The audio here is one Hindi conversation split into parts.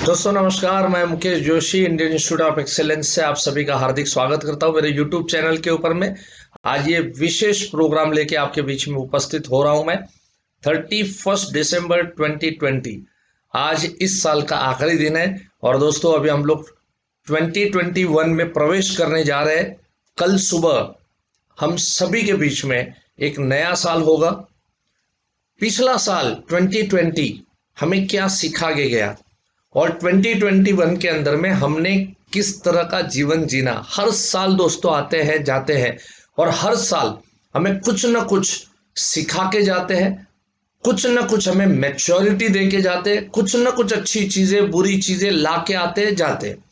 दोस्तों नमस्कार। मैं Mukesh Joshi Indian institute of excellence से आप सभी का हार्दिक स्वागत करता हूं मेरे यूट्यूब चैनल के ऊपर में। आज ये विशेष प्रोग्राम लेके आपके बीच में उपस्थित हो रहा हूं मैं। 31 दिसंबर 2020 आज इस साल का आखिरी दिन है और दोस्तों अभी हम लोग 2021 में प्रवेश करने जा रहे हैं। कल सुबह हम सभी के बीच में एक नया साल होगा। पिछला साल 2020 हमें क्या सिखा के गया और 2021 के अंदर में हमने किस तरह का जीवन जीना। हर साल दोस्तों आते हैं जाते हैं और हर साल हमें कुछ ना कुछ सिखा के जाते हैं, कुछ ना कुछ हमें मैच्योरिटी दे के जाते हैं, कुछ ना कुछ अच्छी चीजें बुरी चीजें ला के आते हैं जाते हैं।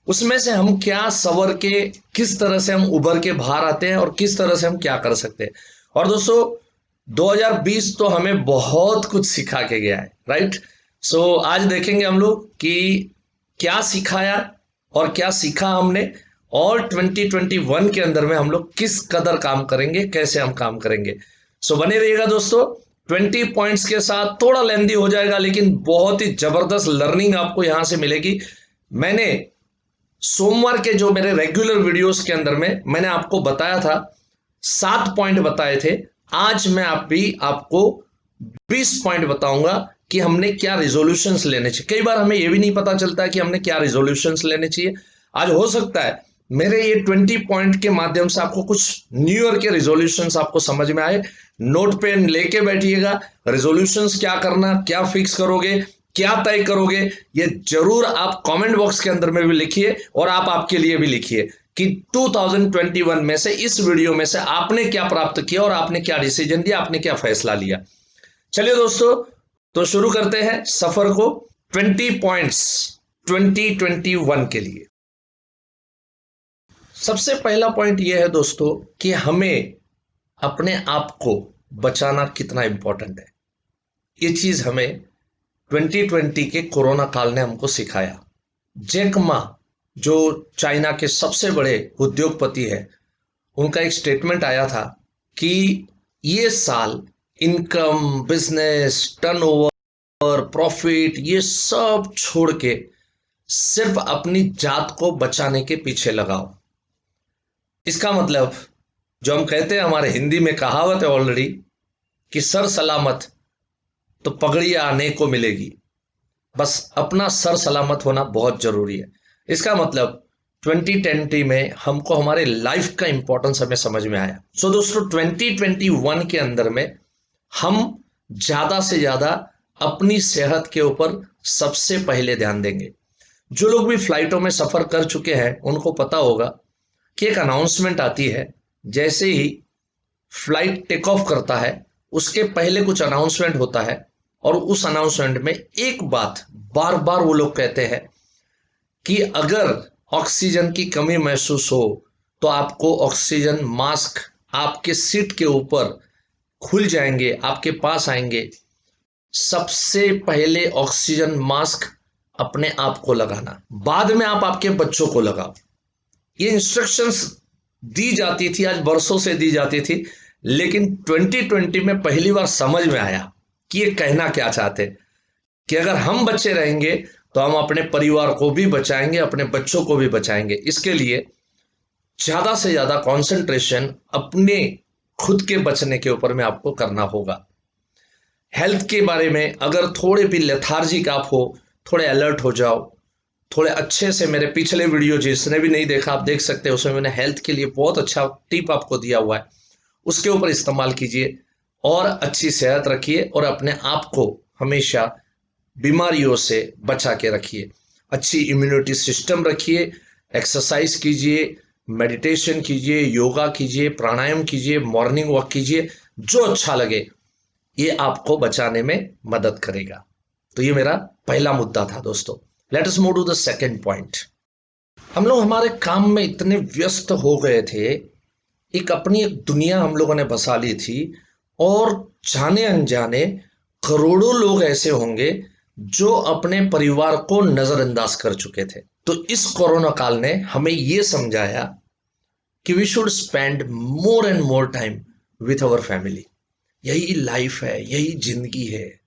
उसमें से हम क्या सवर के किस तरह से हम उभर के बाहर आते हैं और किस तरह से हम क्या कर सकते हैं। और दोस्तों 2020 तो हमें बहुत कुछ सिखा के गया है, राइट। सो आज देखेंगे हम लोग कि क्या सिखाया और क्या सीखा हमने और 2021 के अंदर में हम लोग किस कदर काम करेंगे, कैसे हम काम करेंगे। सो बने रहिएगा दोस्तों। 20 पॉइंट्स के साथ थोड़ा लेंदी हो जाएगा लेकिन बहुत ही जबरदस्त लर्निंग आपको यहां से मिलेगी। मैंने सोमवार के जो मेरे रेगुलर वीडियोस के अंदर में मैंने आपको बताया था, 7 पॉइंट बताए थे। आज मैं आपको 20 पॉइंट बताऊंगा कि हमने क्या रिजोल्यूशंस लेने चाहिए। कई बार हमें यह भी नहीं पता चलता है कि हमने क्या रिजोल्यूशंस लेने चाहिए। आज हो सकता है मेरे ये 20 पॉइंट के माध्यम से आपको कुछ न्यू ईयर के रिजोल्यूशंस आपको समझ में आए। नोट पेन लेके बैठिएगा। रिजोल्यूशंस क्या करना, क्या फिक्स करोगे, क्या तय करोगे, ये जरूर आप कमेंट बॉक्स के अंदर में भी लिखिए और आप आपके लिए भी लिखिए कि 2021 में से इस वीडियो में से आपने क्या प्राप्त किया और आपने क्या डिसीजन दिया, आपने क्या फैसला लिया। चलिए दोस्तों, तो शुरू करते हैं सफर को। 20 पॉइंट्स 2021 के लिए। सबसे पहला पॉइंट यह है दोस्तों कि हमें अपने आप को बचाना कितना इंपॉर्टेंट है। ये चीज हमें 2020 के कोरोना काल ने हमको सिखाया। जैक मा जो चाइना के सबसे बड़े उद्योगपति है, उनका एक स्टेटमेंट आया था कि ये साल इनकम, बिजनेस, टर्नओवर, प्रॉफिट ये सब छोड़ के सिर्फ अपनी जात को बचाने के पीछे लगाओ। इसका मतलब जो हम कहते हैं, हमारे हिंदी में कहावत है ऑलरेडी कि सर सलामत तो पगड़ी आने को मिलेगी। बस अपना सर सलामत होना बहुत जरूरी है। इसका मतलब 2020 में हमको हमारे लाइफ का इंपॉर्टेंस हमें समझ में आया। सो दोस्तों 2021 के अंदर में हम ज्यादा से ज्यादा अपनी सेहत के ऊपर सबसे पहले ध्यान देंगे। जो लोग भी फ्लाइटों में सफर कर चुके हैं उनको पता होगा कि एक अनाउंसमेंट आती है। जैसे ही फ्लाइट टेक ऑफ करता है उसके पहले कुछ अनाउंसमेंट होता है और उस अनाउंसमेंट में एक बात बार बार वो लोग कहते हैं कि अगर ऑक्सीजन की कमी महसूस हो तो आपको ऑक्सीजन मास्क आपके सीट के ऊपर खुल जाएंगे, आपके पास आएंगे। सबसे पहले ऑक्सीजन मास्क अपने आप को लगाना, बाद में आप आपके बच्चों को लगाओ। ये इंस्ट्रक्शंस दी जाती थी, आज बरसों से दी जाती थी, लेकिन 2020 में पहली बार समझ में आया कि ये कहना क्या चाहते कि अगर हम बच्चे रहेंगे तो हम अपने परिवार को भी बचाएंगे, अपने बच्चों को भी बचाएंगे। इसके लिए ज्यादा से ज्यादा कंसंट्रेशन अपने खुद के बचने के ऊपर में आपको करना होगा। हेल्थ के बारे में अगर थोड़े भी लेथार्जिक आप हो, थोड़े अलर्ट हो जाओ, थोड़े अच्छे से मेरे पिछले वीडियो जिसने भी नहीं देखा आप देख सकते हैं, उसमें मैंने हेल्थ के लिए बहुत अच्छा टिप आपको दिया हुआ है, उसके ऊपर इस्तेमाल कीजिए और अच्छी सेहत रखिए और अपने आप को हमेशा बीमारियों से बचा के रखिए। अच्छी इम्यूनिटी सिस्टम रखिए, एक्सरसाइज कीजिए, मेडिटेशन कीजिए, योगा कीजिए, प्राणायाम कीजिए, मॉर्निंग वॉक कीजिए, जो अच्छा लगे, ये आपको बचाने में मदद करेगा। तो ये मेरा पहला मुद्दा था दोस्तों। Let us move to the second point. हम लोग हमारे काम में इतने व्यस्त हो गए थे, अपनी एक दुनिया हम लोगों ने बसा ली थी और जाने अनजाने करोड़ों लोग ऐसे होंगे जो अपने परिवार को नजरअंदाज कर चुके थे। तो इस कोरोना काल ने हमें यह समझाया कि we should spend more and more time with our family. यही लाइफ है, यही जिंदगी है,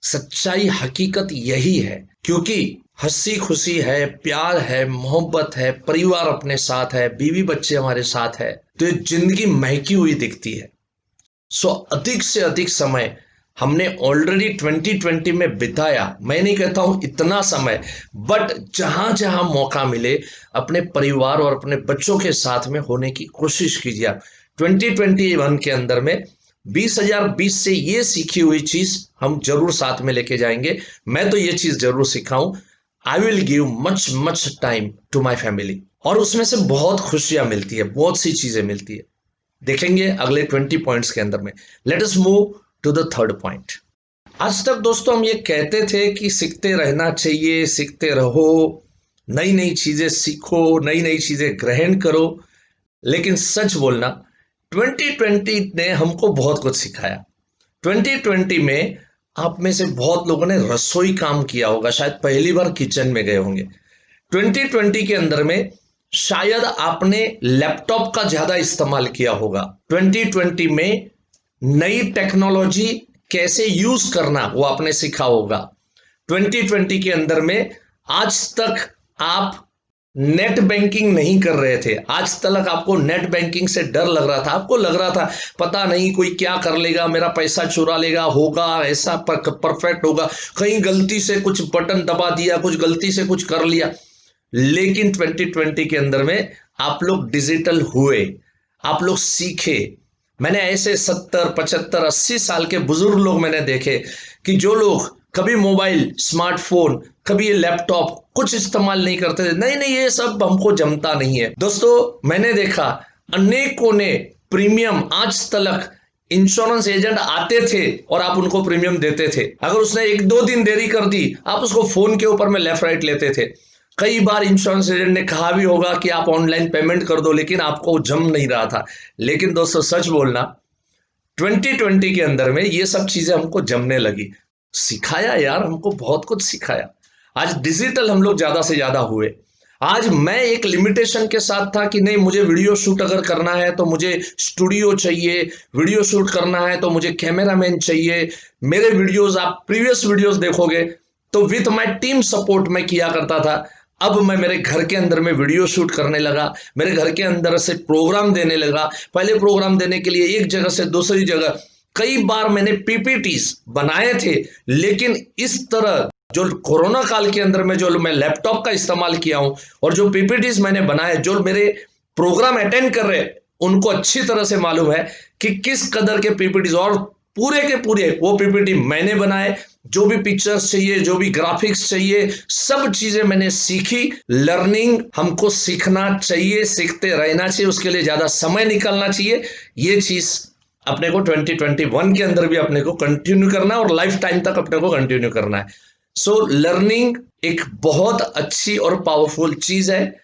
सच्चाई हकीकत यही है क्योंकि हंसी खुशी है, प्यार है, मोहब्बत है, परिवार अपने साथ है, बीवी बच्चे हमारे साथ है, तो ये जिंदगी महकी हुई दिखती है। सो अधिक से अधिक समय हमने ऑलरेडी 2020 में बिताया। मैं नहीं कहता हूं इतना समय, बट जहां जहां मौका मिले अपने परिवार और अपने बच्चों के साथ में होने की कोशिश कीजिए। आप 2021 के अंदर में 2020 से ये सीखी हुई चीज हम जरूर साथ में लेके जाएंगे। मैं तो ये चीज जरूर सिखाऊं, I will give much much time to my family, और उसमें से बहुत खुशियां मिलती है, बहुत सी चीजें मिलती है। देखेंगे अगले 20 पॉइंट्स के अंदर में। Let us move to the third point. आज तक दोस्तों हम ये कहते थे कि सीखते रहना चाहिए, सीखते रहो, नई नई चीजें सीखो, नई नई चीजें ग्रहण करो। लेकिन सच बोलना, 2020 ने हमको बहुत कुछ सिखाया। 2020 में आप में से बहुत लोगों ने रसोई काम किया होगा, शायद पहली बार किचन में गए होंगे। 2020 के अंदर में शायद आपने लैपटॉप का ज्यादा इस्तेमाल किया होगा। 2020 में नई टेक्नोलॉजी कैसे यूज करना वो आपने सीखा होगा। 2020 के अंदर में आज तक आप नेट बैंकिंग नहीं कर रहे थे, आज तक आपको नेट बैंकिंग से डर लग रहा था, आपको लग रहा था पता नहीं कोई क्या कर लेगा, मेरा पैसा चुरा लेगा, होगा ऐसा परफेक्ट होगा, कहीं गलती से कुछ बटन दबा दिया, कुछ गलती से कुछ कर लिया। लेकिन 2020 के अंदर में आप लोग डिजिटल हुए, आप लोग सीखे। मैंने ऐसे 70 75 80 साल के बुजुर्ग लोग मैंने देखे कि जो लोग कभी मोबाइल, स्मार्टफोन, कभी ये लैपटॉप कुछ इस्तेमाल नहीं करते थे, नहीं नहीं ये सब हमको जमता नहीं है। दोस्तों मैंने देखा अनेकों ने प्रीमियम, आज तक इंश्योरेंस एजेंट आते थे और आप उनको प्रीमियम देते थे, अगर उसने 1 2 दिन देरी कर दी आप उसको फोन के ऊपर में लेफ्ट राइट लेते थे। कई बार इंश्योरेंस एजेंट ने कहा भी होगा कि आप ऑनलाइन पेमेंट कर दो, लेकिन आपको जम नहीं रहा था। लेकिन दोस्तों सच बोलना, 2020 के अंदर में ये सब चीजें हमको जमने लगी। सिखाया यार, हमको बहुत कुछ सिखाया। आज डिजिटल हम लोग ज्यादा से ज्यादा हुए। आज मैं एक लिमिटेशन के साथ था कि नहीं, मुझे वीडियो शूट अगर करना है तो मुझे स्टूडियो चाहिए, वीडियो शूट करना है तो मुझे कैमरामैन चाहिए। मेरे वीडियोस, आप प्रीवियस वीडियोस देखोगे तो विथ माय टीम सपोर्ट मैं किया करता था। अब मैं मेरे घर के अंदर में वीडियो शूट करने लगा, मेरे घर के अंदर से प्रोग्राम देने लगा। पहले प्रोग्राम देने के लिए एक जगह से दूसरी जगह कई बार मैंने पीपीटीज बनाए थे, लेकिन इस तरह जो कोरोना काल के अंदर में जो मैं लैपटॉप का इस्तेमाल किया हूं और जो पीपीटीज मैंने बनाए, जो मेरे प्रोग्राम अटेंड कर रहे उनको अच्छी तरह से मालूम है कि किस कदर के पीपीटीज, और पूरे के पूरे वो पीपीटी मैंने बनाए। जो भी पिक्चर्स चाहिए, जो भी ग्राफिक्स चाहिए, सब चीजें मैंने सीखी। लर्निंग हमको सीखना चाहिए, सीखते रहना चाहिए, उसके लिए ज्यादा समय निकालना चाहिए। ये चीज अपने को 2021 के अंदर भी अपने को कंटिन्यू करना है और लाइफ टाइम तक अपने को कंटिन्यू करना है। सो लर्निंग एक बहुत अच्छी और पावरफुल चीज है।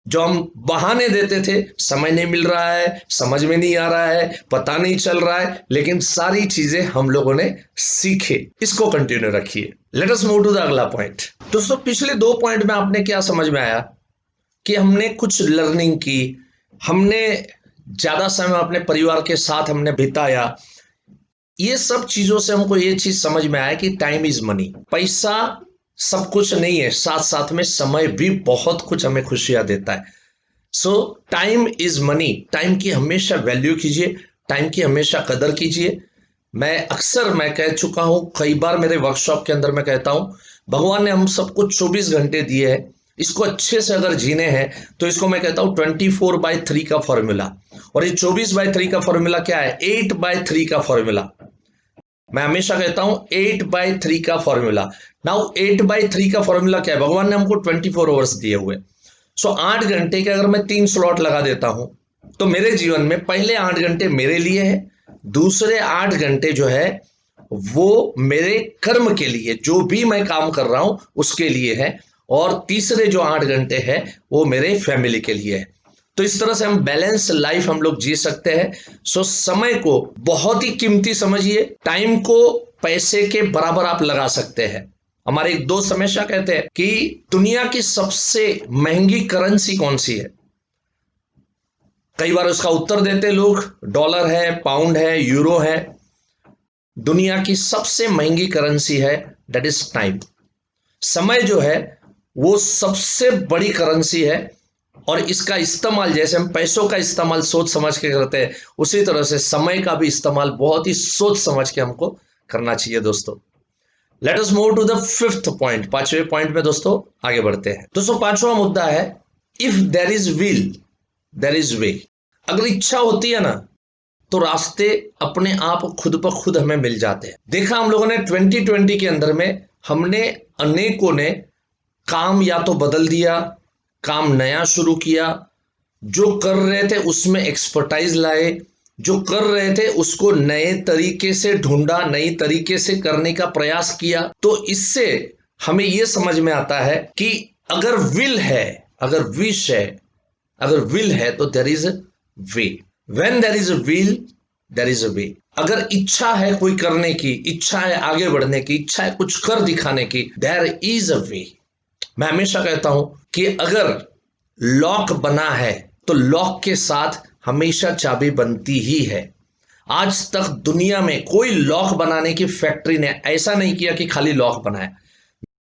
जो हम बहाने देते थे, समय नहीं मिल रहा है, समझ में नहीं आ रहा है, पता नहीं चल रहा है, लेकिन सारी चीजें हम लोगों ने सीखे। इसको कंटिन्यू रखिए। Let us move to the अगला पॉइंट। दोस्तों पिछले 2 पॉइंट में आपने क्या समझ में आया कि हमने कुछ लर्निंग की, हमने ज्यादा समय अपने परिवार के साथ हमने बिताया। ये सब चीजों से हमको ये चीज समझ में आया कि टाइम इज मनी। पैसा सब कुछ नहीं है, साथ साथ में समय भी बहुत कुछ हमें खुशियां देता है। सो टाइम इज मनी। टाइम की हमेशा वैल्यू कीजिए, टाइम की हमेशा कदर कीजिए। मैं कह चुका हूं कई बार मेरे वर्कशॉप के अंदर, मैं कहता हूं भगवान ने हम सबको 24 घंटे दिए हैं, इसको अच्छे से अगर जीने हैं तो इसको मैं कहता हूं 24/3 का फॉर्मूला। और ये 24/3 का फॉर्मूला क्या है? 8/3 का फॉर्मूला। मैं हमेशा कहता हूं 8/3 का फॉर्मूला। नाउ 8/3 का फॉर्मूला क्या है? भगवान ने हमको 24 आवर्स दिए हुए। सो 8 घंटे के अगर मैं 3 स्लॉट लगा देता हूं तो मेरे जीवन में पहले 8 घंटे मेरे लिए है, दूसरे 8 घंटे जो है वो मेरे कर्म के लिए, जो भी मैं काम कर रहा हूं उसके लिए है, और तीसरे जो 8 घंटे है वो मेरे फैमिली के लिए है। तो इस तरह से हम बैलेंस लाइफ हम लोग जी सकते हैं। सो समय को बहुत ही कीमती समझिए। टाइम को पैसे के बराबर आप लगा सकते हैं। हमारे एक दोस्त हमेशा कहते हैं कि दुनिया की सबसे महंगी करेंसी कौन सी है? कई बार उसका उत्तर देते लोग, डॉलर है, पाउंड है, यूरो है। दुनिया की सबसे महंगी करेंसी है, दैट इज टाइम। समय जो है वो सबसे बड़ी करेंसी है, और इसका इस्तेमाल जैसे हम पैसों का इस्तेमाल सोच समझ के करते हैं, उसी तरह से समय का भी इस्तेमाल बहुत ही सोच समझ के हमको करना चाहिए दोस्तों। Let us move to the fifth point, पांचवें पॉइंट में दोस्तों आगे बढ़ते हैं। दोस्तों पांचवा मुद्दा है, if there is will there is way. अगर इच्छा होती है ना, तो रास्ते अपने आप खुद ब खुद हमें मिल जाते हैं। देखा हम लोगों ने 2020 के अंदर में, हमने अनेकों ने काम या तो बदल दिया, काम नया शुरू किया, जो कर रहे थे उसमें एक्सपर्टाइज लाए, जो कर रहे थे उसको नए तरीके से ढूंढा, नई तरीके से करने का प्रयास किया। तो इससे हमें यह समझ में आता है कि अगर विल है, अगर विश है, अगर विल है तो there is a way. When there is a will there is a way. अगर इच्छा है कोई करने की, इच्छा है आगे बढ़ने की, इच्छा है कुछ कर दिखाने की, देयर इज अ वे। मैं हमेशा कहता हूं कि अगर लॉक बना है तो लॉक के साथ हमेशा चाबी बनती ही है। आज तक दुनिया में कोई लॉक बनाने की फैक्ट्री ने ऐसा नहीं किया कि खाली लॉक बनाया।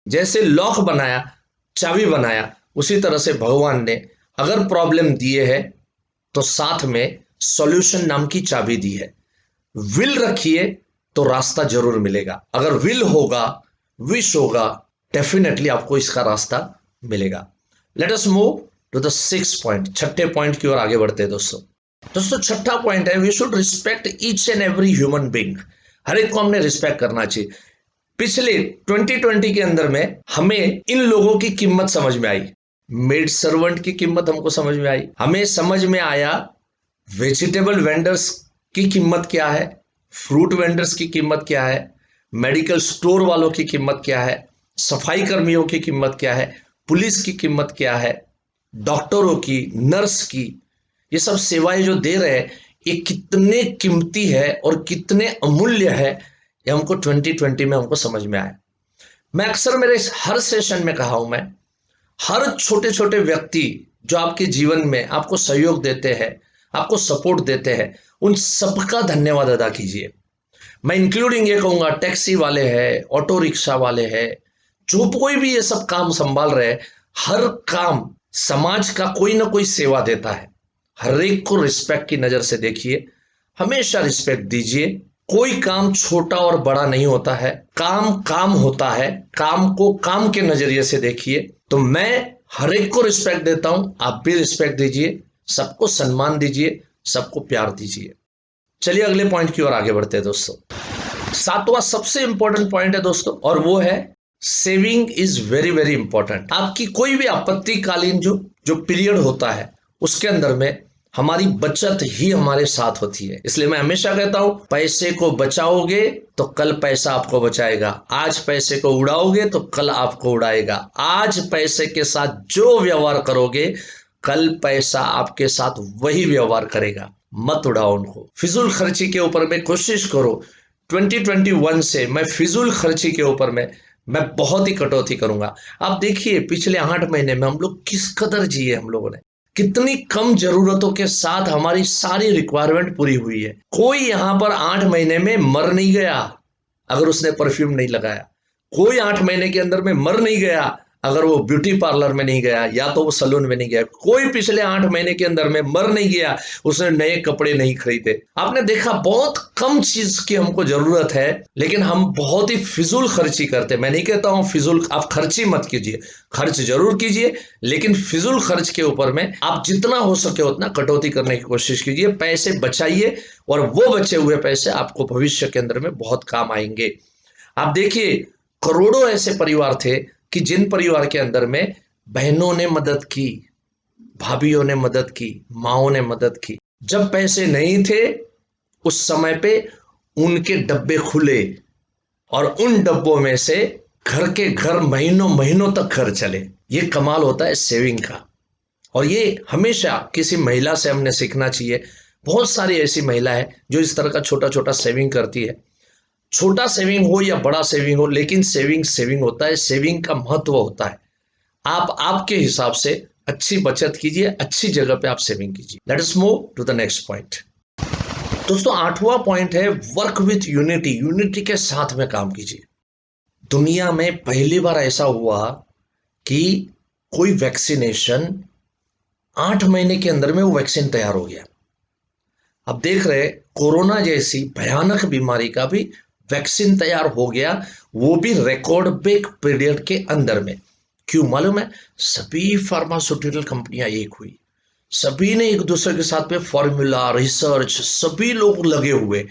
जैसे लॉक बनाया, चाबी बनाया, उसी तरह से भगवान ने अगर प्रॉब्लम दिए है तो साथ में सॉल्यूशन नाम की चाबी दी है। विल रखिए तो रास्ता जरूर मिलेगा। अगर विल होगा, विश होगा, डेफिनेटली आपको इसका रास्ता मिलेगा। Let us move to the six point, छठे पॉइंट की ओर आगे बढ़ते हैं दोस्तों। दोस्तों छठा पॉइंट है, we should respect each and every human being. हर एक को हमने रिस्पेक्ट करना चाहिए। पिछले 2020 के अंदर में हमें इन लोगों की कीमत समझ में आई। मेड सर्वेंट की कीमत हमको समझ में आई। हमें समझ में आया वेजिटेबल वेंडर्स की कीमत क्या है, फ्रूट वेंडर्स की कीमत क्या है, मेडिकल स्टोर वालों की कीमत क्या है, सफाई कर्मियों की कीमत क्या है, पुलिस की कीमत क्या है, डॉक्टरों की, नर्स की। ये सब सेवाएं जो दे रहे हैं, ये कितने कीमती है और कितने अमूल्य है, ये हमको 2020 में हमको समझ में आया। मैं अक्सर मेरे हर सेशन में कहा हूं, मैं हर छोटे छोटे व्यक्ति जो आपके जीवन में आपको सहयोग देते हैं, आपको सपोर्ट देते हैं, उन सबका धन्यवाद अदा कीजिए। मैं इंक्लूडिंग ये कहूंगा, टैक्सी वाले हैं, ऑटो रिक्शा वाले हैं, जो कोई भी ये सब काम संभाल रहे हैं, हर काम समाज का कोई ना कोई सेवा देता है। हर एक को रिस्पेक्ट की नजर से देखिए, हमेशा रिस्पेक्ट दीजिए। कोई काम छोटा और बड़ा नहीं होता है, काम काम होता है। काम को काम के नजरिए से देखिए। तो मैं हर एक को रिस्पेक्ट देता हूं, आप भी रिस्पेक्ट दीजिए, सबको सम्मान दीजिए, सबको प्यार दीजिए। चलिए अगले पॉइंट की ओर आगे बढ़ते हैं दोस्तों। सातवां सबसे इंपॉर्टेंट पॉइंट है दोस्तों, और वो है saving is very very important. आपकी कोई भी आपत्तिकालीन जो जो पीरियड होता है, उसके अंदर में हमारी बचत ही हमारे साथ होती है। इसलिए मैं हमेशा कहता हूं, पैसे को बचाओगे तो कल पैसा आपको बचाएगा। आज पैसे को उड़ाओगे तो कल आपको उड़ाएगा। आज पैसे के साथ जो व्यवहार करोगे, कल पैसा आपके साथ वही व्यवहार करेगा। मत उड़ाओ उनको। फिजूल खर्ची के ऊपर में कोशिश करो। 2021 से मैं फिजूल खर्ची के ऊपर में मैं बहुत ही कटौती करूंगा। आप देखिए पिछले 8 महीने में हम लोग किस कदर जिए, हम लोगों ने कितनी कम जरूरतों के साथ हमारी सारी रिक्वायरमेंट पूरी हुई है। कोई यहां पर 8 महीने में मर नहीं गया अगर उसने परफ्यूम नहीं लगाया। कोई 8 महीने के अंदर में मर नहीं गया अगर वो ब्यूटी पार्लर में नहीं गया या तो वो सलून में नहीं गया। कोई पिछले 8 महीने के अंदर में मर नहीं गया उसने नए कपड़े नहीं खरीदे। आपने देखा बहुत कम चीज की हमको जरूरत है, लेकिन हम बहुत ही फिजूल खर्ची करते। मैं नहीं कहता हूं फिजूल आप खर्ची मत कीजिए, खर्च जरूर कीजिए, लेकिन फिजूल खर्च के ऊपर में आप जितना हो सके उतना कटौती करने की कोशिश कीजिए। पैसे बचाइए और वो बचे हुए पैसे आपको भविष्य के अंदर में बहुत काम आएंगे। आप देखिए करोड़ों ऐसे परिवार थे कि जिन परिवार के अंदर में बहनों ने मदद की, भाभीयों ने मदद की, माओ ने मदद की। जब पैसे नहीं थे उस समय पे उनके डब्बे खुले और उन डब्बों में से घर के घर महीनों महीनों तक घर चले। ये कमाल होता है सेविंग का, और ये हमेशा किसी महिला से हमने सीखना चाहिए। बहुत सारी ऐसी महिला है जो इस तरह का छोटा छोटा सेविंग करती है। छोटा सेविंग हो या बड़ा सेविंग हो, लेकिन सेविंग सेविंग होता है, सेविंग का महत्व होता है। आप आपके हिसाब से अच्छी बचत कीजिए, अच्छी जगह पे आप सेविंग कीजिए। Let us move to the next point. दोस्तों आठवां पॉइंट है वर्क विथ यूनिटी। यूनिटी के साथ में काम कीजिए। दुनिया में पहली बार ऐसा हुआ कि कोई वैक्सीनेशन 8 महीने के अंदर में वो वैक्सीन तैयार हो गया। अब देख रहे कोरोना जैसी भयानक बीमारी का भी वैक्सीन तैयार हो गया, वो भी रिकॉर्ड ब्रेक पीरियड के अंदर में। क्यों मालूम है? सभी फार्मास्यूटिकल कंपनियां एक हुई, सभी ने एक दूसरे के साथ में फॉर्मूला रिसर्च सभी लोग लगे हुए,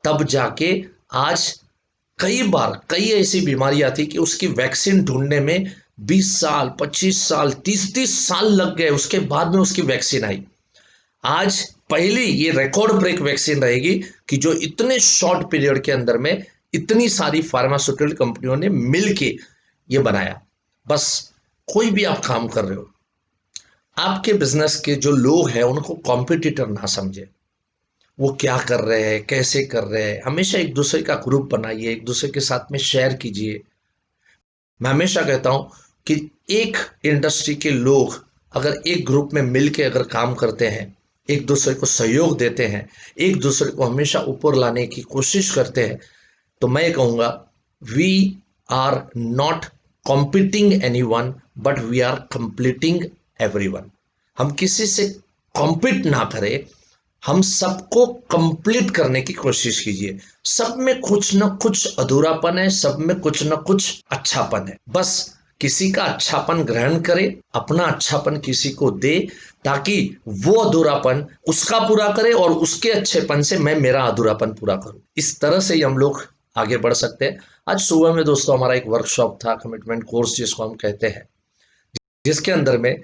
तब जाके आज कई बार कई ऐसी बीमारियां थी कि उसकी वैक्सीन ढूंढने में 20 साल 25 साल 30-30 साल लग गए, उसके बाद में उसकी वैक्सीन आई। आज पहली ये रिकॉर्ड ब्रेक वैक्सीन रहेगी कि जो इतने शॉर्ट पीरियड के अंदर में इतनी सारी फार्मास्यूटिकल कंपनियों ने मिलके ये बनाया। बस कोई भी आप काम कर रहे हो, आपके बिजनेस के जो लोग हैं उनको कॉम्पिटिटर ना समझे, वो क्या कर रहे हैं कैसे कर रहे हैं, हमेशा एक दूसरे का ग्रुप बनाइए, एक दूसरे के साथ में शेयर कीजिए। मैं हमेशा कहता हूं कि एक इंडस्ट्री के लोग अगर एक ग्रुप में मिलके अगर काम करते हैं, एक दूसरे को सहयोग देते हैं, एक दूसरे को हमेशा ऊपर लाने की कोशिश करते हैं, तो मैं कहूंगा we are not competing anyone, but we are completing everyone. हम किसी से कॉम्पिट ना करें, हम सबको कंप्लीट करने की कोशिश कीजिए। सब में कुछ ना कुछ अधूरापन है, सब में कुछ ना कुछ अच्छापन है। बस किसी का अच्छापन ग्रहण करे, अपना अच्छापन किसी को दे, ताकि वो अधूरापन उसका पूरा करे और उसके अच्छेपन से मैं मेरा अधूरापन पूरा करूं। इस तरह से ही हम लोग आगे बढ़ सकते हैं। आज सुबह में दोस्तों हमारा एक वर्कशॉप था, कमिटमेंट कोर्स जिसको हम कहते हैं, जिसके अंदर में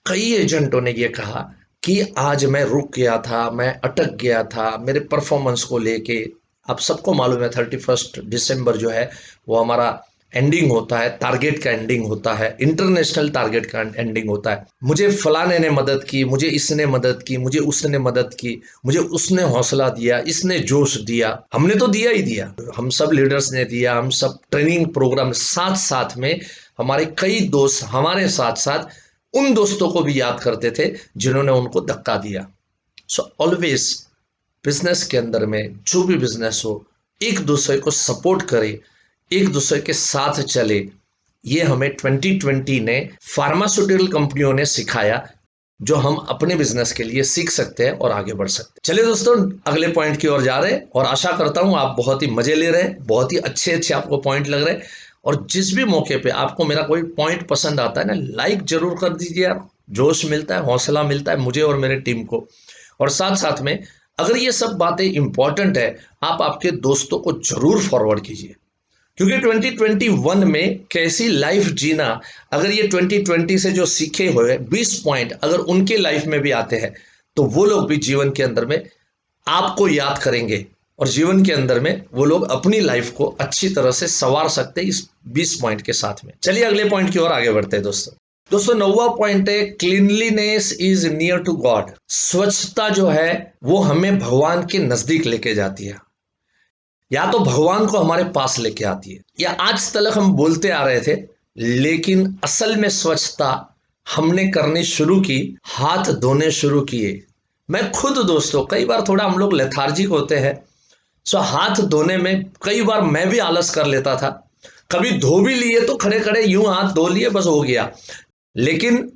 कई एजेंटों ने ये कहा कि आज मैं रुक गया था, मैं अटक गया था मेरे परफॉर्मेंस को लेके। आप सबको मालूम है 31 दिसंबर जो है वो हमारा एंडिंग होता है, टारगेट का एंडिंग होता है, इंटरनेशनल टारगेट का एंडिंग होता है। मुझे फलाने ने मदद की, मुझे इसने मदद की, मुझे उसने मदद की, मुझे उसने हौसला दिया, इसने जोश दिया, हमने तो दिया ही दिया, हम सब लीडर्स ने दिया, हम सब ट्रेनिंग प्रोग्राम साथ साथ में, हमारे कई दोस्त हमारे साथ साथ उन दोस्तों को भी याद करते थे जिन्होंने उनको धक्का दिया। सो ऑलवेज बिजनेस के अंदर में जो भी बिजनेस हो, एक दूसरे को सपोर्ट करे, एक दूसरे के साथ चले। ये हमें 2020 ने फार्मास्यूटिकल कंपनियों ने सिखाया, जो हम अपने बिजनेस के लिए सीख सकते हैं और आगे बढ़ सकते हैं। चलिए दोस्तों, अगले पॉइंट की ओर जा रहे हैं और आशा करता हूं आप बहुत ही मजे ले रहे हैं, बहुत ही अच्छे अच्छे आपको पॉइंट लग रहे हैं। और जिस भी मौके पे आपको मेरा कोई पॉइंट पसंद आता है ना, लाइक जरूर कर दीजिए यार, जोश मिलता है, हौसला मिलता है मुझे और मेरे टीम को। और साथ साथ में अगर ये सब बातें इंपॉर्टेंट है, आप आपके दोस्तों को जरूर फॉरवर्ड कीजिए, क्योंकि 2021 में कैसी लाइफ जीना, अगर ये 2020 से जो सीखे हुए 20 पॉइंट अगर उनके लाइफ में भी आते हैं, तो वो लोग भी जीवन के अंदर में आपको याद करेंगे और जीवन के अंदर में वो लोग अपनी लाइफ को अच्छी तरह से संवार सकते हैं इस 20 पॉइंट के साथ में। चलिए अगले पॉइंट की ओर आगे बढ़ते हैं दोस्तों 9वां पॉइंट है, cleanliness is near to god. स्वच्छता जो है वो हमें भगवान के नजदीक लेके जाती है, या तो भगवान को हमारे पास लेके आती है। या आज तक हम बोलते आ रहे थे, लेकिन असल में स्वच्छता हमने करनी शुरू की, हाथ धोने शुरू किए। मैं खुद दोस्तों कई बार थोड़ा हम लोग लेथार्जिक होते हैं, सो हाथ धोने में कई बार मैं भी आलस कर लेता था। कभी धो भी लिए तो खड़े खड़े यूं हाथ धो लिए, बस हो गया। लेकिन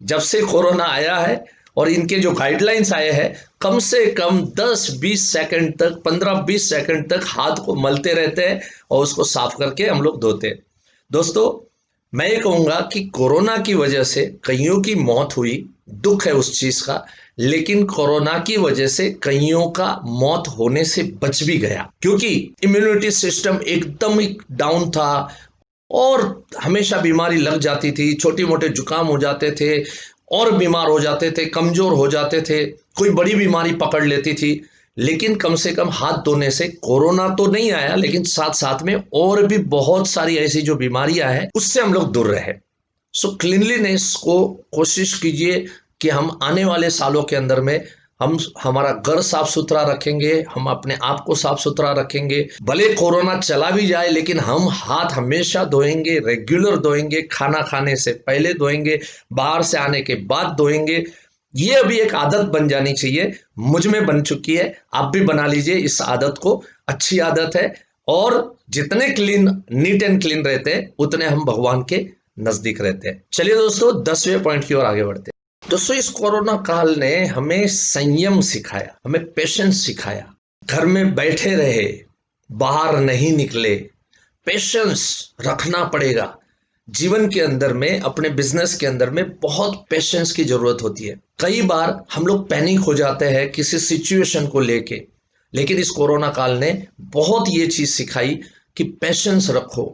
जब से कोरोना आया है और इनके जो गाइडलाइंस आए हैं, कम से कम 10-20 सेकंड तक, 15-20 सेकंड तक हाथ को मलते रहते हैं और उसको साफ करके हम लोग धोते हैं। दोस्तों मैं ये कहूंगा कि कोरोना की वजह से कईयों की मौत हुई, दुख है उस चीज का, लेकिन कोरोना की वजह से कईयों का मौत होने से बच भी गया, क्योंकि इम्यूनिटी सिस्टम एकदम ही डाउन था और हमेशा बीमारी लग जाती थी, छोटी मोटे जुकाम हो जाते थे और बीमार हो जाते थे, कमजोर हो जाते थे, कोई बड़ी बीमारी पकड़ लेती थी। लेकिन कम से कम हाथ धोने से कोरोना तो नहीं आया, लेकिन साथ साथ में और भी बहुत सारी ऐसी जो बीमारियां हैं उससे हम लोग दूर रहे। सो क्लीनलीनेस को कोशिश कीजिए कि हम आने वाले सालों के अंदर में हम हमारा घर साफ सुथरा रखेंगे, हम अपने आप को साफ सुथरा रखेंगे। भले कोरोना चला भी जाए, लेकिन हम हाथ हमेशा धोएंगे, रेगुलर धोएंगे, खाना खाने से पहले धोएंगे, बाहर से आने के बाद धोएंगे। ये अभी एक आदत बन जानी चाहिए, मुझ में बन चुकी है, आप भी बना लीजिए इस आदत को, अच्छी आदत है। और जितने क्लीन, नीट एंड क्लीन रहते हैं उतने हम भगवान के नजदीक रहते हैं। चलिए दोस्तों 10वें पॉइंट की ओर आगे बढ़ते हैं। दोस्तों इस कोरोना काल ने हमें संयम सिखाया, हमें पेशेंस सिखाया। घर में बैठे रहे, बाहर नहीं निकले, पेशेंस रखना पड़ेगा। जीवन के अंदर में, अपने बिजनेस के अंदर में बहुत पेशेंस की जरूरत होती है। कई बार हम लोग पैनिक हो जाते हैं किसी सिचुएशन को लेके, लेकिन इस कोरोना काल ने बहुत ये चीज सिखाई कि पेशेंस रखो।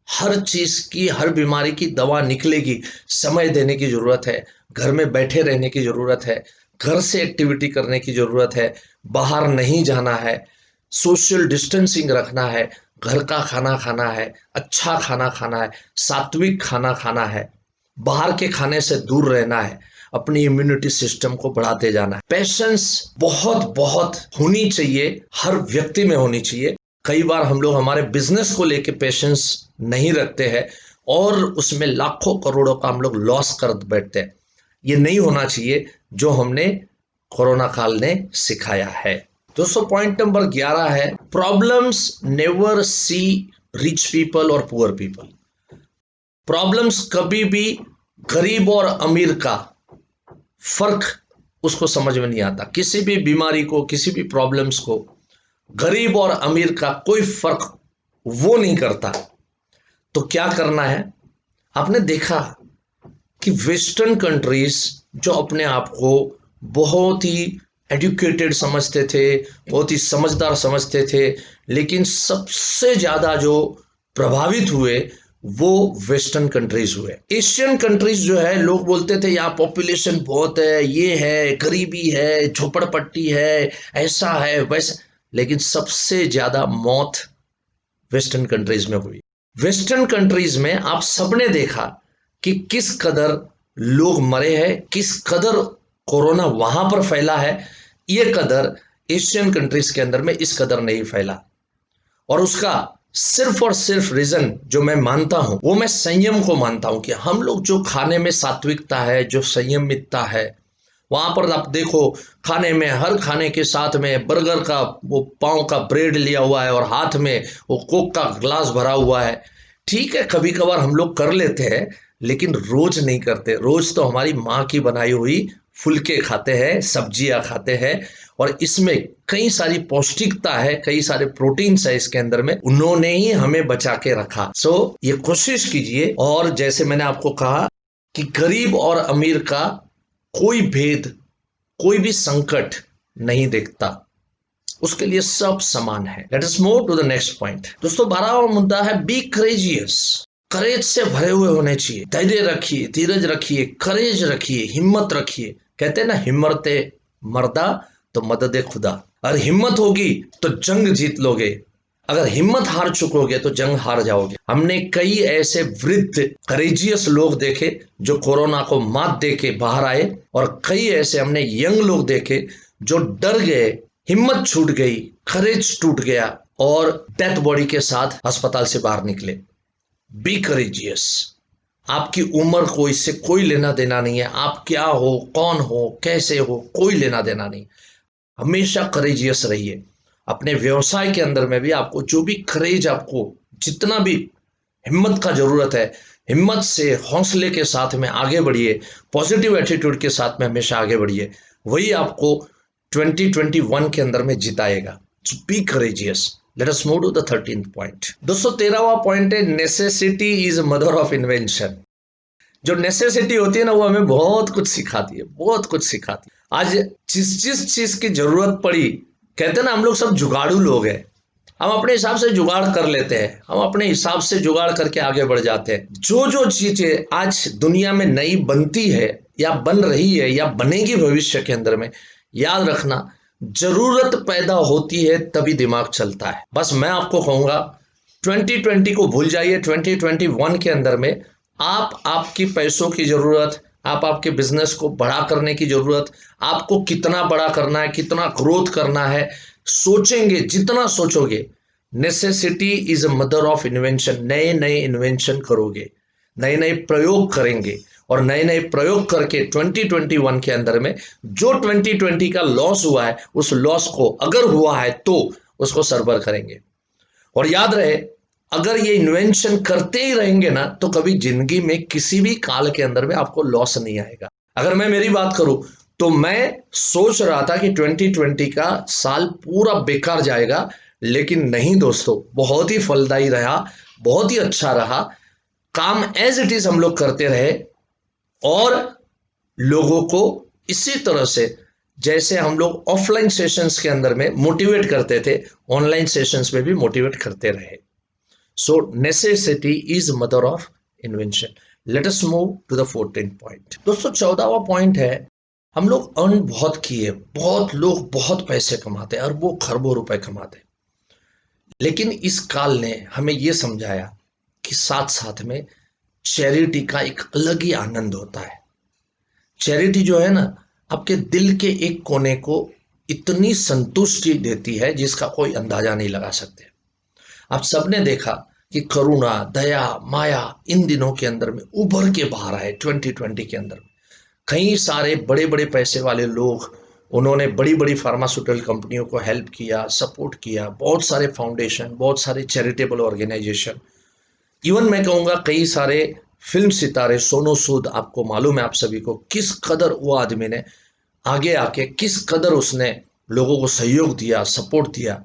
हर चीज की, हर बीमारी की दवा निकलेगी, समय देने की जरूरत है, घर में बैठे रहने की जरूरत है, घर से एक्टिविटी करने की जरूरत है, बाहर नहीं जाना है, सोशल डिस्टेंसिंग रखना है, घर का खाना खाना है, अच्छा खाना खाना है, सात्विक खाना खाना है, बाहर के खाने से दूर रहना है, अपनी इम्यूनिटी सिस्टम को बढ़ाते जाना है। पेशेंस बहुत बहुत होनी चाहिए, हर व्यक्ति में होनी चाहिए। कई बार हम लोग हमारे बिजनेस को लेके पेशेंस नहीं रखते हैं और उसमें लाखों करोड़ों का हम लोग लॉस कर बैठते हैं। ये नहीं होना चाहिए जो हमने कोरोना काल ने सिखाया है। दोस्तों पॉइंट नंबर 11 है, problems never see rich people और पुअर पीपल। प्रॉब्लम्स कभी भी गरीब और अमीर का फर्क उसको समझ में नहीं आता। किसी भी बीमारी को, किसी भी प्रॉब्लम्स को गरीब और अमीर का कोई फर्क वो नहीं करता। तो क्या करना है, आपने देखा कि वेस्टर्न कंट्रीज जो अपने आप को बहुत ही एजुकेटेड समझते थे, बहुत ही समझदार समझते थे, लेकिन सबसे ज्यादा जो प्रभावित हुए वो वेस्टर्न कंट्रीज हुए। एशियन कंट्रीज जो है, लोग बोलते थे यहाँ पॉपुलेशन बहुत है, ये है, गरीबी है, झोपड़पट्टी है, ऐसा है वैसा, लेकिन सबसे ज्यादा मौत वेस्टर्न कंट्रीज में हुई। वेस्टर्न कंट्रीज में आप सबने देखा कि किस कदर लोग मरे हैं, किस कदर कोरोना वहां पर फैला है। ये कदर एशियन कंट्रीज के अंदर में इस कदर नहीं फैला। और उसका सिर्फ और सिर्फ रीजन जो मैं मानता हूं वो मैं संयम को मानता हूं कि हम लोग जो खाने में सात्विकता है, जो संयमितता है, वहां पर आप देखो खाने में, हर खाने के साथ में बर्गर का वो पाव का ब्रेड लिया हुआ है और हाथ में वो कोक का ग्लास भरा हुआ है। ठीक है, कभी कभार हम लोग कर लेते हैं, लेकिन रोज नहीं करते। रोज तो हमारी माँ की बनाई हुई फुलके खाते हैं, सब्जियां खाते हैं, और इसमें कई सारी पौष्टिकता है, कई सारे प्रोटीन्स है इसके अंदर में, उन्होंने ही हमें बचा के रखा। ये कोशिश कीजिए। और जैसे मैंने आपको कहा कि गरीब और अमीर का कोई भेद, कोई भी संकट नहीं देखता, उसके लिए सब समान है। Let us move to the next point. दोस्तों 12वां मुद्दा है, बी करेजियस। करेज से भरे हुए होने चाहिए। धैर्य रखिए, धीरज रखिए, करेज रखिए, हिम्मत रखिए। कहते हैं ना, हिम्मते मर्दा तो मदद खुदा। अगर हिम्मत होगी तो जंग जीत लोगे, अगर हिम्मत हार चुकोगे तो जंग हार जाओगे। हमने कई ऐसे वृद्ध करेजियस लोग देखे जो कोरोना को मात दे के बाहर आए, और कई ऐसे हमने यंग लोग देखे जो डर गए, हिम्मत छूट गई, करेज टूट गया और डेथ बॉडी के साथ अस्पताल से बाहर निकले। Be courageous. आपकी उम्र को इससे कोई लेना देना नहीं है, आप क्या हो, कौन हो, कैसे हो, कोई लेना देना नहीं। हमेशा करेजियस रहिए। अपने व्यवसाय के अंदर में भी आपको जो भी करेज, आपको जितना भी हिम्मत का जरूरत है, हिम्मत से, हौसले के साथ में आगे बढ़िए, पॉजिटिव एटीट्यूड के साथ में हमेशा आगे बढ़िए। वही आपको 2021 के अंदर में जिताएगा। Be courageous. Let us move to the 13th point. दोस्तों 13वां पॉइंट है, necessity is mother of invention. जो नेसेसिटी होती है ना, वो हमें बहुत कुछ सिखाती है, बहुत कुछ सिखाती है। आज जिस जिस चीज की जरूरत पड़ी, कहते हैं ना, हम लोग सब जुगाड़ू लोग हैं, हम अपने हिसाब से जुगाड़ कर लेते हैं, हम अपने हिसाब से जुगाड़ करके आगे बढ़ जाते हैं। जो जो चीजें आज दुनिया में नई बनती है या बन रही है या बनेगी भविष्य के अंदर में, याद रखना, जरूरत पैदा होती है तभी दिमाग चलता है। बस मैं आपको कहूंगा 2020 को भूल जाइए। 2021 के अंदर में आप, आपकी पैसों की जरूरत, आप आपके बिजनेस को बड़ा करने की जरूरत, आपको कितना बड़ा करना है, कितना ग्रोथ करना है, सोचेंगे, जितना सोचोगे। Necessity is a mother of invention. नए नए इन्वेंशन करोगे, नए नए प्रयोग करेंगे, और नए नए प्रयोग करके 2021 के अंदर में जो 2020 का लॉस हुआ है, उस लॉस को, अगर हुआ है तो उसको सरबर करेंगे। और याद रहे, अगर ये इन्वेंशन करते ही रहेंगे ना तो कभी जिंदगी में किसी भी काल के अंदर में आपको लॉस नहीं आएगा। अगर मैं मेरी बात करूं तो मैं सोच रहा था कि 2020 का साल पूरा बेकार जाएगा, लेकिन नहीं दोस्तों, बहुत ही फलदायी रहा, बहुत ही अच्छा रहा। काम एज इट इज हम लोग करते रहे और लोगों को इसी तरह से, जैसे हम लोग ऑफलाइन सेशंस के अंदर में मोटिवेट करते थे, ऑनलाइन सेशंस में भी मोटिवेट करते रहे। So necessity is mother of invention. Let us move to the 14th point. दोस्तों 14वां पॉइंट है, हम लोग अर्न बहुत किए, बहुत लोग बहुत पैसे कमाते हैं, अरबों खरबों रुपए कमाते हैं, लेकिन इस काल ने हमें यह समझाया कि साथ साथ में चैरिटी का एक अलग ही आनंद होता है। चैरिटी जो है ना, आपके दिल के एक कोने को इतनी संतुष्टि देती है जिसका कोई अंदाजा नहीं लगा सकते। आप सबने देखा कि करुणा, दया, माया इन दिनों के अंदर में उभर के बाहर आए। 2020 के अंदर कई सारे बड़े बड़े पैसे वाले लोग, उन्होंने बड़ी बड़ी फार्मास्यूटिकल कंपनियों को हेल्प किया, सपोर्ट किया, बहुत सारे फाउंडेशन, बहुत सारे चैरिटेबल ऑर्गेनाइजेशन, इवन मैं कहूँगा कई सारे फिल्म सितारे, सोनू सूद, आपको मालूम है आप सभी को किस कदर वो आदमी ने आगे आके किस कदर उसने लोगों को सहयोग दिया, सपोर्ट दिया।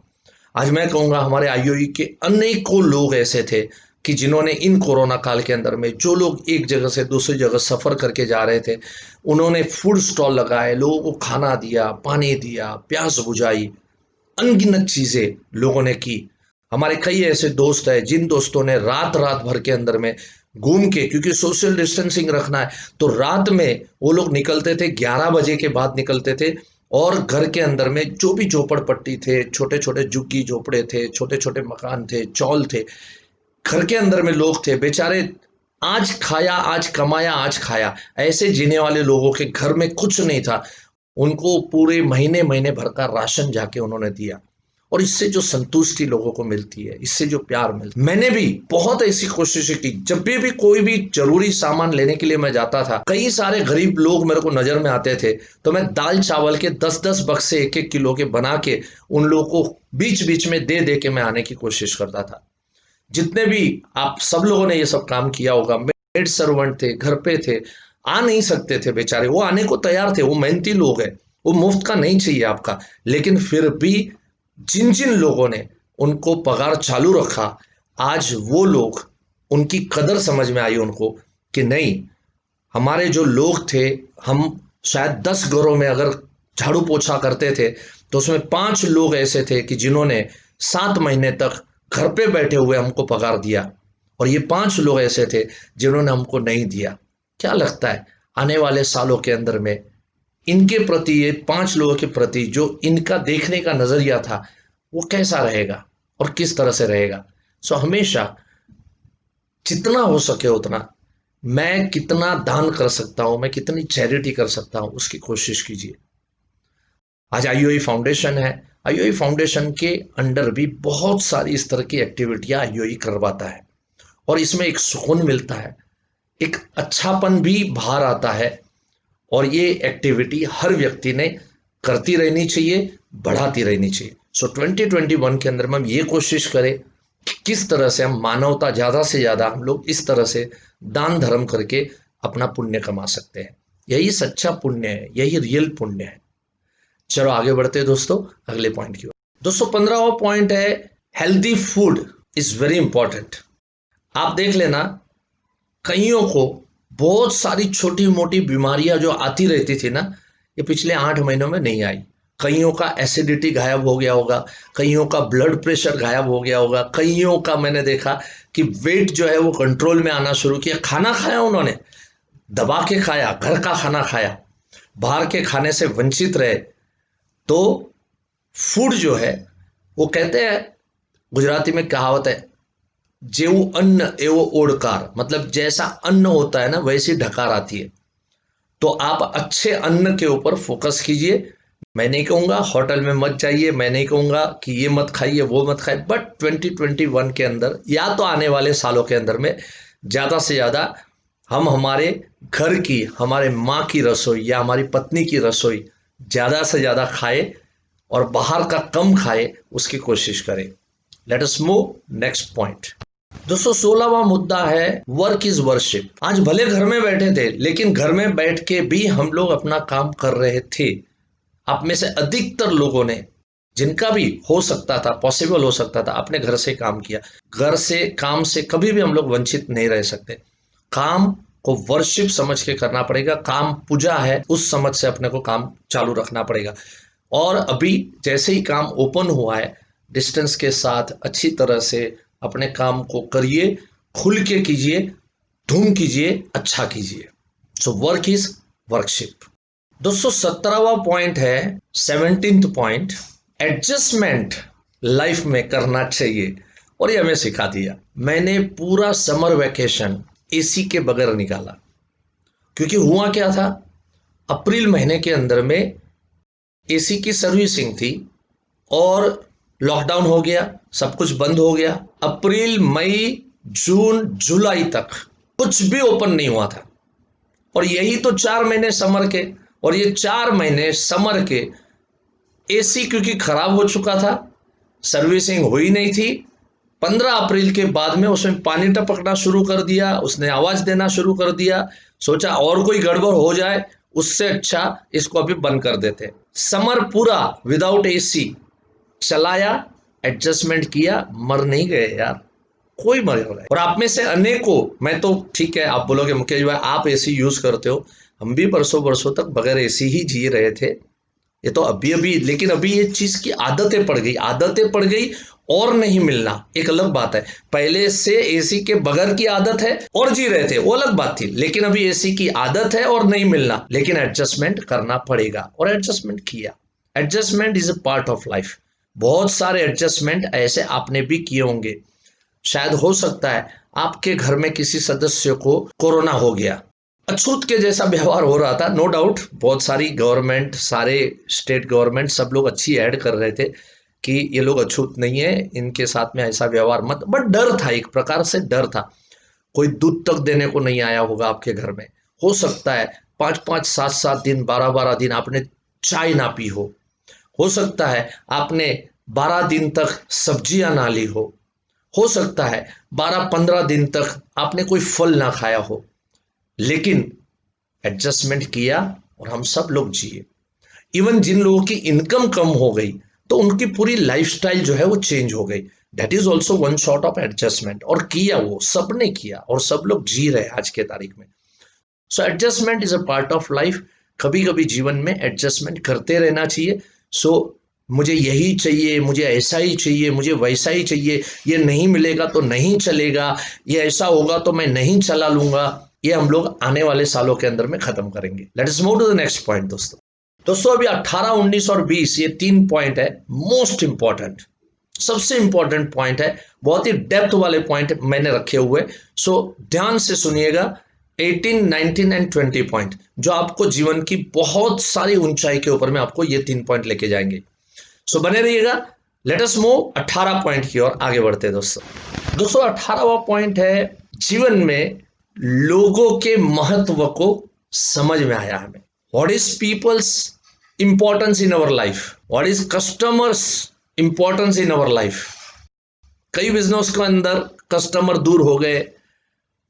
आज मैं कहूँगा हमारे आईओई के अनेकों लोग ऐसे थे कि जिन्होंने इन कोरोना काल के अंदर में, जो लोग एक जगह से दूसरी जगह सफ़र करके जा रहे थे, उन्होंने फूड स्टॉल लगाए, लोगों को खाना दिया, पानी दिया, प्यास बुझाई, अनगिनत चीज़ें लोगों ने की। हमारे कई ऐसे दोस्त हैं जिन दोस्तों ने रात रात भर के अंदर में घूम के, क्योंकि सोशल डिस्टेंसिंग रखना है, तो रात में वो लोग निकलते थे, 11 बजे के बाद निकलते थे, और घर के अंदर में जो भी झोपड़पट्टी थे, छोटे छोटे झुग्गी झोपड़े थे, छोटे छोटे मकान थे, चौल थे, घर के अंदर में लोग थे बेचारे, आज खाया आज कमाया आज खाया, ऐसे जीने वाले लोगों के घर में कुछ नहीं था, उनको पूरे महीने महीने भर का राशन जाके उन्होंने दिया। और इससे जो संतुष्टि लोगों को मिलती है, इससे जो प्यार मिलता है, मैंने भी बहुत ऐसी कोशिशें की। जब भी कोई भी जरूरी सामान लेने के लिए मैं जाता था, कई सारे गरीब लोग मेरे को नजर में आते थे, तो मैं दाल चावल के 10-10 बक्से 1-1 किलो के बना के उन लोगों को बीच बीच में दे दे के मैं आने की कोशिश करता था। जितने भी आप सब लोगों ने ये सब काम किया होगा, मेड सर्वेंट थे, घर पे थे, आ नहीं सकते थे बेचारे, वो आने को तैयार थे, वो मेहनती लोग हैं, वो मुफ्त का नहीं चाहिए आपका, लेकिन फिर भी जिन जिन लोगों ने उनको पगार चालू रखा, आज वो लोग, उनकी कदर समझ में आई उनको कि नहीं, हमारे जो लोग थे, हम शायद 10 घरों में अगर झाड़ू पोछा करते थे तो उसमें 5 लोग ऐसे थे कि जिन्होंने 7 महीने तक घर पे बैठे हुए हमको पगार दिया, और ये 5 लोग ऐसे थे जिन्होंने हमको नहीं दिया। क्या लगता है आने वाले सालों के अंदर में इनके प्रति, ये 5 लोगों के प्रति जो इनका देखने का नजरिया था, वो कैसा रहेगा और किस तरह से रहेगा? सो हमेशा जितना हो सके उतना, मैं कितना दान कर सकता हूं, मैं कितनी चैरिटी कर सकता हूं, उसकी कोशिश कीजिए। आज आईओई फाउंडेशन है, आईओई फाउंडेशन के अंडर भी बहुत सारी इस तरह की एक्टिविटियां आईओई करवाता है, और इसमें एक सुकून मिलता है, एक अच्छापन भी बाहर आता है, और ये एक्टिविटी हर व्यक्ति ने करती रहनी चाहिए, बढ़ाती रहनी चाहिए। सो 2021 के अंदर में हम ये कोशिश करें कि किस तरह से हम मानवता, ज़्यादा से ज़्यादा हम लोग इस तरह से दान धर्म करके अपना पुण्य कमा सकते हैं। यही सच्चा पुण्य है, यही रियल पुण्य है। चलो आगे बढ़ते हैं दोस्तों अगले पॉइंट की ओर। दोस्तों 15वां पॉइंट है, healthy food is very important. आप देख लेना, कईयों को बहुत सारी छोटी मोटी बीमारियां जो आती रहती थी ना, ये पिछले 8 महीनों में नहीं आई। कईयों का एसिडिटी गायब हो गया होगा, कईयों का ब्लड प्रेशर गायब हो गया होगा, कईयों का मैंने देखा कि वेट जो है वो कंट्रोल में आना शुरू किया। खाना खाया उन्होंने, दबा के खाया, घर का खाना खाया, बाहर के खाने से वंचित रहे। तो फूड जो है, वो कहते हैं, गुजराती में कहावत है, जेऊ अन्न एवो ओडकार, मतलब जैसा अन्न होता है ना वैसी ढकार आती है। तो आप अच्छे अन्न के ऊपर फोकस कीजिए। मैं नहीं कहूँगा होटल में मत जाइए, मैं नहीं कहूँगा कि ये मत खाइए वो मत खाइए, बट 2021 के अंदर या तो आने वाले सालों के अंदर में ज़्यादा से ज़्यादा हम हमारे घर की, हमारे माँ की रसोई या हमारी पत्नी की रसोई ज़्यादा से ज़्यादा खाए, और बाहर का कम खाए, उसकी कोशिश करें। Late us move next point. दोस्तों 16वां मुद्दा है वर्क इज वर्शिप। आज भले घर में बैठे थे, लेकिन घर में बैठ के भी हम लोग अपना काम कर रहे थे। आप में से अधिकतर लोगों ने, जिनका भी हो सकता था, पॉसिबल हो सकता था, अपने घर से काम किया। घर से, काम से कभी भी हम लोग वंचित नहीं रह सकते। काम को वर्शिप समझ के करना पड़ेगा। काम पूजा है, उस समझ से अपने को काम चालू रखना पड़ेगा। और अभी जैसे ही काम ओपन हुआ है, डिस्टेंस के साथ अच्छी तरह से अपने काम को करिए, खुल के कीजिए, धूम कीजिए, अच्छा कीजिए। So work is worship. दोस्तों 17वां पॉइंट है, 17th पॉइंट, एडजस्टमेंट लाइफ में करना चाहिए। और ये हमें सिखा दिया। मैंने पूरा समर वैकेशन एसी के बगैर निकाला, क्योंकि हुआ क्या था, अप्रैल महीने के अंदर में एसी की सर्विसिंग थी और लॉकडाउन हो गया, सब कुछ बंद हो गया। अप्रैल, मई, जून, जुलाई तक कुछ भी ओपन नहीं हुआ था। और यही तो 4 महीने समर के, और ये 4 महीने समर के एसी क्योंकि खराब हो चुका था, सर्विसिंग हुई नहीं थी। 15 अप्रैल के बाद में उसमें पानी टपकना शुरू कर दिया, उसने आवाज देना शुरू कर दिया। सोचा और कोई गड़बड़ हो जाए, उससे अच्छा इसको अभी बंद कर देते। समर पूरा विदाउट एसी चलाया, एडजस्टमेंट किया, मर नहीं गए यार, कोई मर गए। और आप में से अनेकों, मैं तो ठीक है, आप बोलोगे मुकेश भाई आप एसी यूज करते हो, हम भी बरसों बरसों तक बगैर एसी ही जी रहे थे। ये तो अभी अभी, लेकिन अभी ये चीज की आदतें पड़ गई, आदतें पड़ गई। और नहीं मिलना एक अलग बात है। पहले से एसी के बगैर की आदत है और जी रहे थे, वो अलग बात थी। लेकिन अभी एसी की आदत है और नहीं मिलना, लेकिन एडजस्टमेंट करना पड़ेगा, और एडजस्टमेंट किया। Adjustment is a part of life. बहुत सारे एडजस्टमेंट ऐसे आपने भी किए होंगे। शायद हो सकता है आपके घर में किसी सदस्य को कोरोना हो गया, अछूत के जैसा व्यवहार हो रहा था, नो डाउट। बहुत सारी गवर्नमेंट, सारे स्टेट गवर्नमेंट, सब लोग अच्छी ऐड कर रहे थे कि ये लोग अछूत नहीं है, इनके साथ में ऐसा व्यवहार मत। बट डर था, एक प्रकार से डर था। कोई दूध तक देने को नहीं आया होगा आपके घर में। हो सकता है 5-5, 7-7 दिन, 12-12 दिन आपने चाय ना पी हो सकता है आपने 12 दिन तक सब्जियां ना ली हो सकता है 12-15 दिन तक आपने कोई फल ना खाया हो। लेकिन एडजस्टमेंट किया और हम सब लोग जिए। इवन जिन लोगों की इनकम कम हो गई, तो उनकी पूरी लाइफस्टाइल जो है वो चेंज हो गई। That is also one short of adjustment. और किया, वो सबने किया, और सब लोग जी रहे आज के तारीख में। So adjustment is a part of life. कभी कभी जीवन में एडजस्टमेंट करते रहना चाहिए। सो मुझे यही चाहिए, मुझे ऐसा ही चाहिए, मुझे वैसा ही चाहिए, ये नहीं मिलेगा तो नहीं चलेगा, ये ऐसा होगा तो मैं नहीं चला लूंगा, ये हम लोग आने वाले सालों के अंदर में खत्म करेंगे। Let us move to the next point. दोस्तों अभी 18, 19 और 20, ये 3 पॉइंट है मोस्ट इंपॉर्टेंट, सबसे इंपॉर्टेंट पॉइंट है। बहुत ही डेप्थ वाले पॉइंट मैंने रखे हुए। सो ध्यान से सुनिएगा। 18, 19 एंड 20 पॉइंट जो आपको जीवन की बहुत सारी ऊंचाई के ऊपर में आपको ये 3 पॉइंट लेके जाएंगे। सो बने रहिएगा। लेट अस मूव 18 पॉइंट की ओर आगे बढ़ते हैं। दोस्तों 18वां पॉइंट है, जीवन में लोगों के महत्व को समझ में आया हमें। What is people's importance in our life, what is customers importance in our life. कई बिजनेस के अंदर कस्टमर दूर हो गए,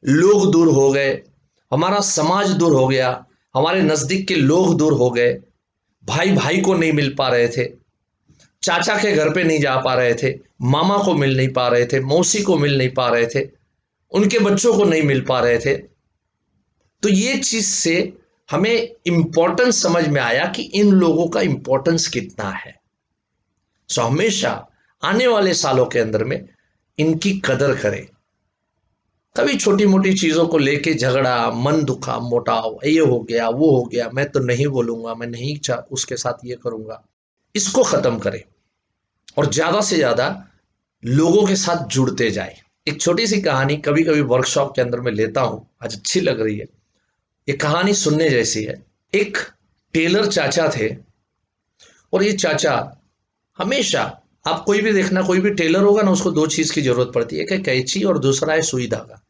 लोग दूर हो गए, हमारा समाज दूर हो गया, हमारे नजदीक के लोग दूर हो गए, भाई भाई को नहीं मिल पा रहे थे, चाचा के घर पे नहीं जा पा रहे थे, मामा को मिल नहीं पा रहे थे, मौसी को मिल नहीं पा रहे थे, उनके बच्चों को नहीं मिल पा रहे थे। तो ये चीज से हमें इंपॉर्टेंस समझ में आया कि इन लोगों का इंपॉर्टेंस कितना है। सो हमेशा आने वाले सालों के अंदर में इनकी कदर करें। कभी छोटी मोटी चीजों को लेके झगड़ा, मन दुखा, मोटाव, ये हो गया, वो हो गया, मैं तो नहीं बोलूंगा, मैं नहीं उसके साथ ये करूंगा, इसको खत्म करें और ज्यादा से ज्यादा लोगों के साथ जुड़ते जाए। एक छोटी सी कहानी कभी कभी वर्कशॉप के अंदर में लेता हूं, आज अच्छी लग रही है। ये कहानी सुनने जैसी है। एक टेलर चाचा थे, और ये चाचा हमेशा, आप कोई भी देखना, कोई भी टेलर होगा ना, उसको 2 चीज की जरूरत पड़ती है, एक है कैंची और दूसरा है सुई धागा।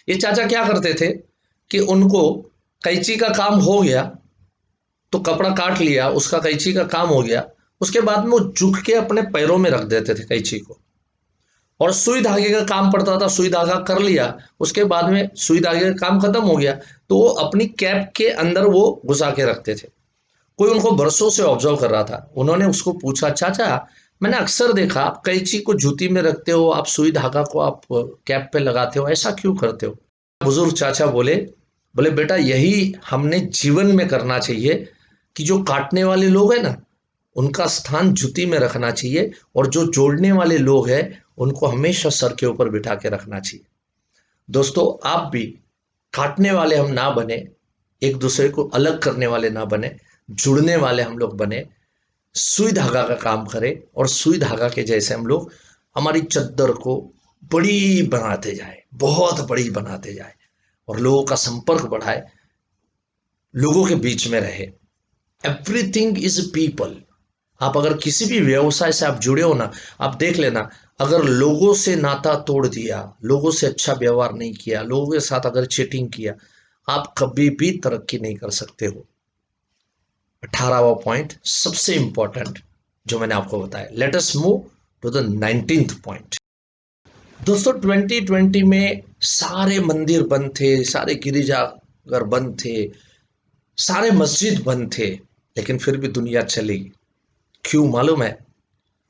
ये चाचा क्या करते थे कि उनको कैंची का काम हो गया तो कपड़ा काट लिया, उसका कैंची का काम हो गया, उसके बाद में वो झुक के अपने पैरों में रख देते थे कैंची को, और सुई धागे का काम पड़ता था, सुई धागा कर लिया, उसके बाद में सुई धागे का काम खत्म हो गया तो वो अपनी कैप के अंदर वो घुसा के रखते थे। कोई उनको बरसों से ऑब्जर्व कर रहा था, उन्होंने उसको पूछा, चाचा मैंने अक्सर देखा आप कैंची को जूती में रखते हो, आप सुई धागा को आप कैप पे लगाते हो, ऐसा क्यों करते हो? बुजुर्ग चाचा बोले, बोले बेटा यही हमने जीवन में करना चाहिए कि जो काटने वाले लोग हैं ना उनका स्थान जूती में रखना चाहिए, और जो जोड़ने वाले लोग हैं उनको हमेशा सर के ऊपर बिठा के रखना चाहिए। दोस्तों आप भी काटने वाले हम ना बने, एक दूसरे को अलग करने वाले ना बने, जुड़ने वाले हम लोग बने, सुई धागा का काम करें, और सुई धागा के जैसे हम लोग हमारी चद्दर को बड़ी बनाते जाए, बहुत बड़ी बनाते जाए, और लोगों का संपर्क बढ़ाए, लोगों के बीच में रहे। Everything is people. आप अगर किसी भी व्यवसाय से आप जुड़े हो ना, आप देख लेना, अगर लोगों से नाता तोड़ दिया, लोगों से अच्छा व्यवहार नहीं किया, लोगों के साथ अगर चीटिंग किया, आप कभी भी तरक्की नहीं कर सकते हो। 18वां पॉइंट सबसे इंपॉर्टेंट जो मैंने आपको बताया। Let us move to the 19th point. दोस्तों 2020 में सारे मंदिर बंद थे, सारे गिरिजाघर बंद थे, सारे मस्जिद बंद थे, लेकिन फिर भी दुनिया चली। क्यों मालूम है?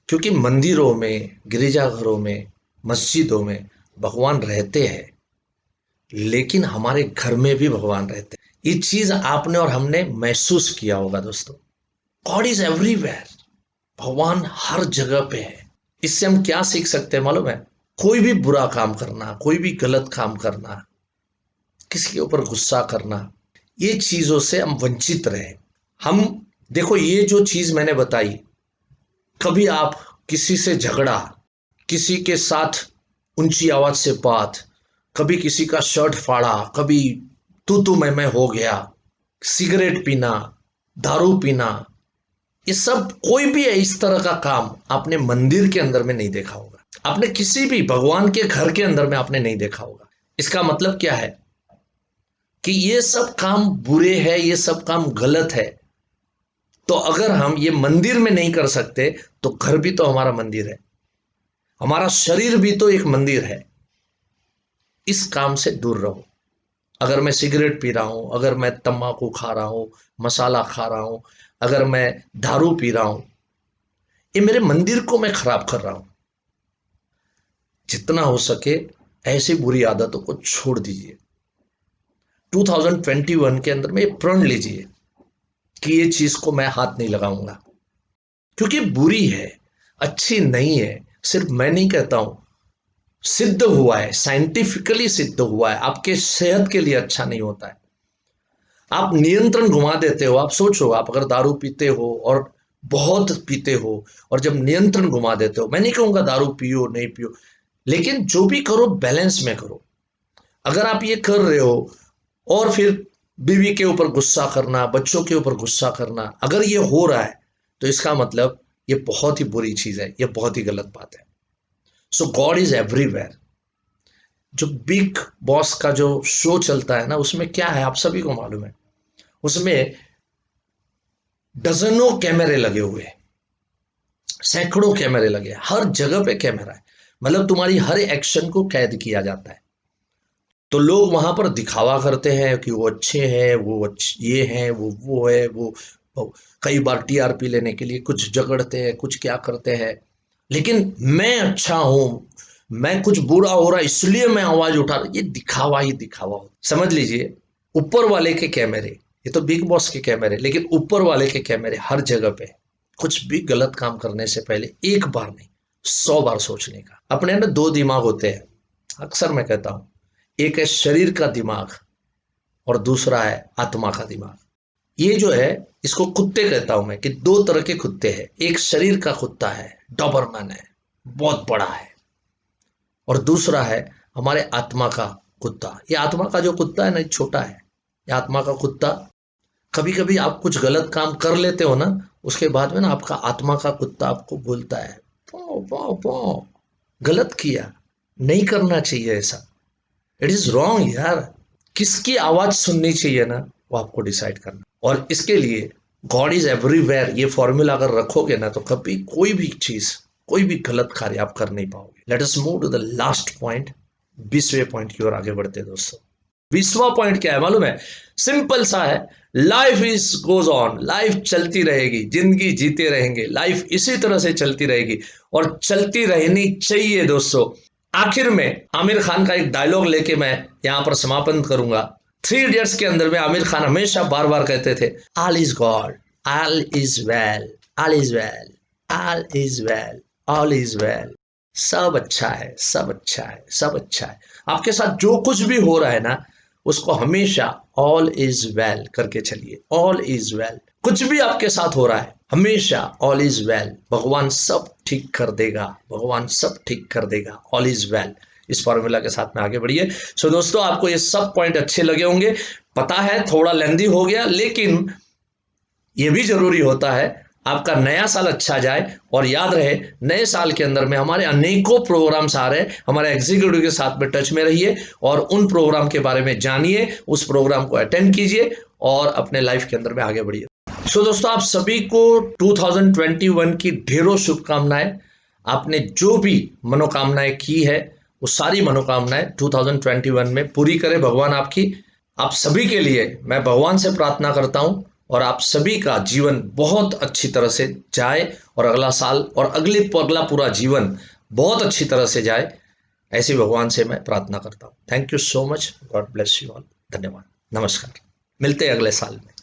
क्योंकि मंदिरों में, गिरिजाघरों में, मस्जिदों में भगवान रहते हैं, लेकिन हमारे घर में भी भगवान रहते हैं। ये चीज आपने और हमने महसूस किया होगा दोस्तों। God is everywhere. भगवान हर जगह पे है। इससे हम क्या सीख सकते हैं मालूम है? कोई भी बुरा काम करना, कोई भी गलत काम करना, किसी के ऊपर गुस्सा करना, ये चीजों से हम वंचित रहे। हम देखो, ये जो चीज मैंने बताई, कभी आप किसी से झगड़ा, किसी के साथ ऊंची आवाज से बात, कभी किसी का शर्ट फाड़ा, कभी तू मैं हो गया, सिगरेट पीना, दारू पीना, ये सब कोई भी इस तरह का काम आपने मंदिर के अंदर में नहीं देखा होगा, आपने किसी भी भगवान के घर के अंदर में आपने नहीं देखा होगा। इसका मतलब क्या है कि ये सब काम बुरे हैं, ये सब काम गलत है। तो अगर हम ये मंदिर में नहीं कर सकते तो घर भी तो हमारा मंदिर है, हमारा शरीर भी तो एक मंदिर है। इस काम से दूर रहो। अगर मैं सिगरेट पी रहा हूं, अगर मैं तंबाकू खा रहा हूं, मसाला खा रहा हूं, अगर मैं दारू पी रहा हूं, ये मेरे मंदिर को मैं खराब कर रहा हूं। जितना हो सके ऐसी बुरी आदतों को छोड़ दीजिए। 2021 के अंदर में ये प्रण लीजिए कि ये चीज को मैं हाथ नहीं लगाऊंगा, क्योंकि बुरी है, अच्छी नहीं है। सिर्फ मैं नहीं कहता हूं, सिद्ध हुआ है, साइंटिफिकली सिद्ध हुआ है, आपके सेहत के लिए अच्छा नहीं होता है। आप नियंत्रण घुमा देते हो। आप सोचो, आप अगर दारू पीते हो और बहुत पीते हो, और जब नियंत्रण घुमा देते हो, मैं नहीं कहूंगा दारू पियो नहीं पियो, लेकिन जो भी करो बैलेंस में करो। अगर आप ये कर रहे हो और फिर बीवी के ऊपर गुस्सा करना, बच्चों के ऊपर गुस्सा करना, अगर ये हो रहा है तो इसका मतलब ये बहुत ही बुरी चीज है, ये बहुत ही गलत बात है। सो गॉड इज एवरीवेयर। जो बिग बॉस का जो शो चलता है ना, उसमें क्या है आप सभी को मालूम है? उसमें डजनों कैमरे लगे हुए हैं, सैकड़ों कैमरे लगे हैं, हर जगह पे कैमरा है। मतलब तुम्हारी हर एक्शन को कैद किया जाता है। तो लोग वहां पर दिखावा करते हैं कि वो अच्छे हैं, वो अच्छे ये हैं, वो है वो कई बार टीआरपी लेने के लिए कुछ झगड़ते हैं, कुछ क्या करते हैं, लेकिन मैं अच्छा हूं, मैं कुछ बुरा हो रहा इसलिए मैं आवाज उठा रहा। ये दिखावा ही दिखावा हो, समझ लीजिए। ऊपर वाले के कैमरे, ये तो बिग बॉस के कैमरे, लेकिन ऊपर वाले के कैमरे हर जगह पे। कुछ भी गलत काम करने से पहले एक बार नहीं, 100 बार सोचने का। अपने ना दो दिमाग होते हैं, अक्सर मैं कहता हूं। एक है शरीर का दिमाग और दूसरा है आत्मा का दिमाग। ये जो है, इसको कुत्ते कहता हूं मैं, कि दो तरह के कुत्ते हैं। एक शरीर का कुत्ता है, डॉबरमैन है, बहुत बड़ा है, और दूसरा है हमारे आत्मा का कुत्ता। ये आत्मा का जो कुत्ता है ना, छोटा है। ये आत्मा का कुत्ता, कभी कभी आप कुछ गलत काम कर लेते हो ना, उसके बाद में ना आपका आत्मा का कुत्ता आपको बोलता है, पौ पौ पौ, गलत किया, नहीं करना चाहिए ऐसा, इट इज रॉन्ग यार। किसकी आवाज सुननी चाहिए ना, वो आपको डिसाइड करना। और इसके लिए गॉड इज एवरीवेयर, ये फॉर्मूला अगर रखोगे ना तो कभी कोई भी चीज, कोई भी गलत कार्य आप कर नहीं पाओगे। Let us move to the last point, 20वें पॉइंट की ओर आगे बढ़ते हैं दोस्तों। 20वां पॉइंट क्या है मालूम है? सिंपल सा है, life is goes on, life चलती रहेगी, जिंदगी जीते रहेंगे, लाइफ इसी तरह से चलती रहेगी और चलती रहनी चाहिए दोस्तों। आखिर में आमिर खान का एक डायलॉग लेके मैं यहां पर समापन करूंगा। थ्री इडियट्स के अंदर में आमिर खान हमेशा बार बार कहते थे, all is God, all is well, all is well, all is well, all is well. सब अच्छा है, सब अच्छा है, सब अच्छा है। आपके साथ जो कुछ भी हो रहा है ना, उसको हमेशा ऑल इज वेल करके चलिए। ऑल इज वेल, कुछ भी आपके साथ हो रहा है, हमेशा ऑल इज वेल, भगवान सब ठीक कर देगा, भगवान सब ठीक कर देगा, ऑल इज वेल। इस फॉर्मूला के साथ में आगे बढ़िए। सो दोस्तों, आपको ये सब पॉइंट अच्छे लगे होंगे। पता है थोड़ा लेंदी हो गया, लेकिन ये भी जरूरी होता है आपका नया साल अच्छा जाए। और याद रहे, नए साल के अंदर में हमारे अनेकों प्रोग्राम्स आ रहे हैं, हमारे एग्जीक्यूटिव के साथ में टच में रहिए और उन प्रोग्राम के बारे में जानिए, उस प्रोग्राम को अटेंड कीजिए और अपने लाइफ के अंदर में आगे बढ़िए। सो दोस्तों, आप सभी को 2021 की ढेरों शुभकामनाएं। आपने जो भी मनोकामनाएं की है, वो सारी मनोकामनाएं 2021 में पूरी करे भगवान आपकी। आप सभी के लिए मैं भगवान से प्रार्थना करता हूं और आप सभी का जीवन बहुत अच्छी तरह से जाए और अगला साल और अगला पूरा जीवन बहुत अच्छी तरह से जाए, ऐसे भगवान से मैं प्रार्थना करता हूं। Thank you so much, God bless you all. धन्यवाद, नमस्कार, मिलते हैं अगले साल में।